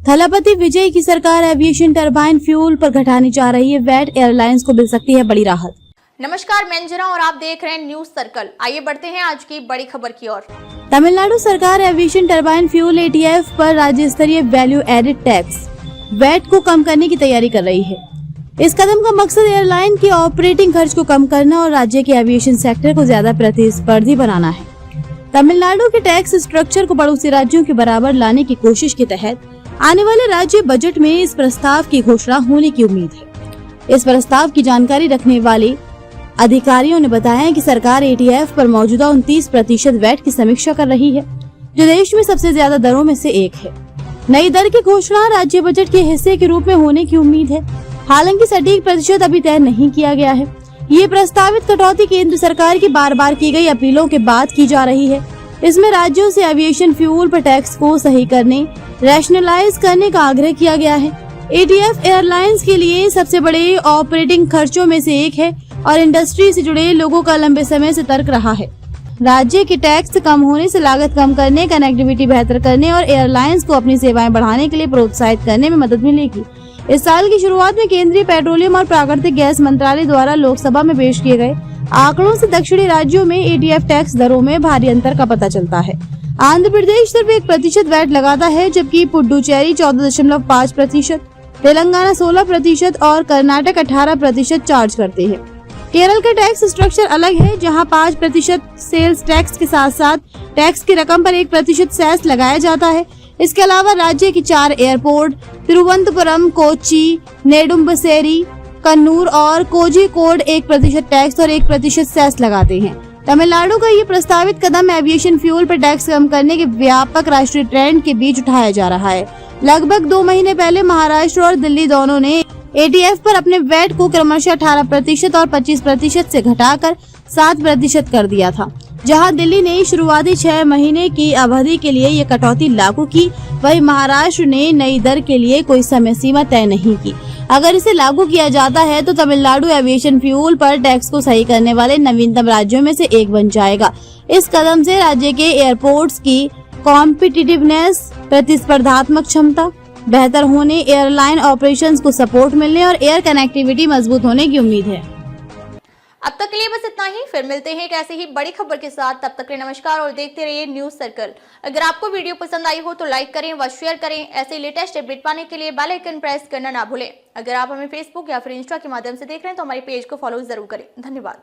थलापति विजय की सरकार aviation turbine fuel पर घटाने जा रही है वैट। एयरलाइंस को मिल सकती है बड़ी राहत। नमस्कार, मैं अंजना और आप देख रहे हैं न्यूज सर्कल। आइए बढ़ते हैं आज की बड़ी खबर की ओर। तमिलनाडु सरकार एविएशन टरबाइन फ्यूल एटीएफ पर राज्य स्तरीय वैल्यू एडेड टैक्स वैट को कम करने की तैयारी कर रही है। इस कदम का मकसद एयरलाइन के ऑपरेटिंग खर्च को कम करना और राज्य के एविएशन सेक्टर को ज्यादा प्रतिस्पर्धी बनाना है। तमिलनाडु के टैक्स स्ट्रक्चर को पड़ोसी राज्यों के बराबर लाने की कोशिश के तहत आने वाले राज्य बजट में इस प्रस्ताव की घोषणा होने की उम्मीद है। इस प्रस्ताव की जानकारी रखने वाले अधिकारियों ने बताया कि सरकार एटीएफ पर मौजूदा 29% वैट की समीक्षा कर रही है, जो देश में सबसे ज्यादा दरों में से एक है। नई दर की घोषणा राज्य बजट के हिस्से के रूप में होने की उम्मीद है। हालांकि सटीक प्रतिशत अभी तय नहीं किया गया है। ये प्रस्तावित कटौती केंद्र सरकार की बार बार की गई अपीलों के बाद की जा रही है। इसमें राज्यों से एविएशन फ्यूल पर टैक्स को सही करने, रैशनलाइज करने का आग्रह किया गया है। एटीएफ एयरलाइंस के लिए सबसे बड़े ऑपरेटिंग खर्चों में से एक है और इंडस्ट्री से जुड़े लोगों का लंबे समय से तर्क रहा है। राज्य के टैक्स कम होने से लागत कम करने, कनेक्टिविटी बेहतर करने और एयरलाइंस को अपनी सेवाएं बढ़ाने के लिए प्रोत्साहित करने में मदद मिलेगी। इस साल की शुरुआत में केंद्रीय पेट्रोलियम और प्राकृतिक गैस मंत्रालय द्वारा लोकसभा में पेश किए गए आंकड़ों से दक्षिणी राज्यों में एटीएफ टैक्स दरों में भारी अंतर का पता चलता है। आंध्र प्रदेश सिर्फ 1% वैट लगाता है, जबकि पुडुचेरी 14.5%, तेलंगाना 16% और कर्नाटक 18% चार्ज करते हैं। केरल का टैक्स स्ट्रक्चर अलग है, जहां 5% सेल्स टैक्स के साथ साथ टैक्स की रकम पर 1% सेस लगाया जाता है। इसके अलावा राज्य की 4 एयरपोर्ट तिरुवनंतपुरम, कोच्चि, नेडुम्बसेरी, कन्नूर और कोझिकोड 1% टैक्स और 1% सेस लगाते हैं। तमिलनाडु का ये प्रस्तावित कदम एविएशन फ्यूल पर टैक्स कम करने के व्यापक राष्ट्रीय ट्रेंड के बीच उठाया जा रहा है। लगभग 2 महीने पहले महाराष्ट्र और दिल्ली दोनों ने एटीएफ पर अपने वैट को क्रमशः 18% और 25% से घटाकर 7% कर दिया था। जहां दिल्ली ने शुरुआती 6 महीने की अवधि के लिए ये कटौती लागू की, वहीं महाराष्ट्र ने नई दर के लिए कोई समय सीमा तय नहीं की। अगर इसे लागू किया जाता है तो तमिलनाडु एविएशन फ्यूल पर टैक्स को सही करने वाले नवीनतम राज्यों में से एक बन जाएगा। इस कदम से राज्य के एयरपोर्ट्स की कॉम्पिटिटिवनेस, प्रतिस्पर्धात्मक क्षमता बेहतर होने, एयरलाइन ऑपरेशंस को सपोर्ट मिलने और एयर कनेक्टिविटी मजबूत होने की उम्मीद है। अब तक के लिए बस इतना ही। फिर मिलते हैं एक ऐसे ही बड़ी खबर के साथ। तब तक के लिए नमस्कार और देखते रहिए न्यूज सर्कल। अगर आपको वीडियो पसंद आई हो तो लाइक करें व शेयर करें। ऐसे लेटेस्ट अपडेट पाने के लिए बेल आइकन प्रेस करना ना भूलें। अगर आप हमें फेसबुक या फिर इंस्टा के माध्यम से देख रहे हैं तो हमारे पेज को फॉलो जरूर करें। धन्यवाद।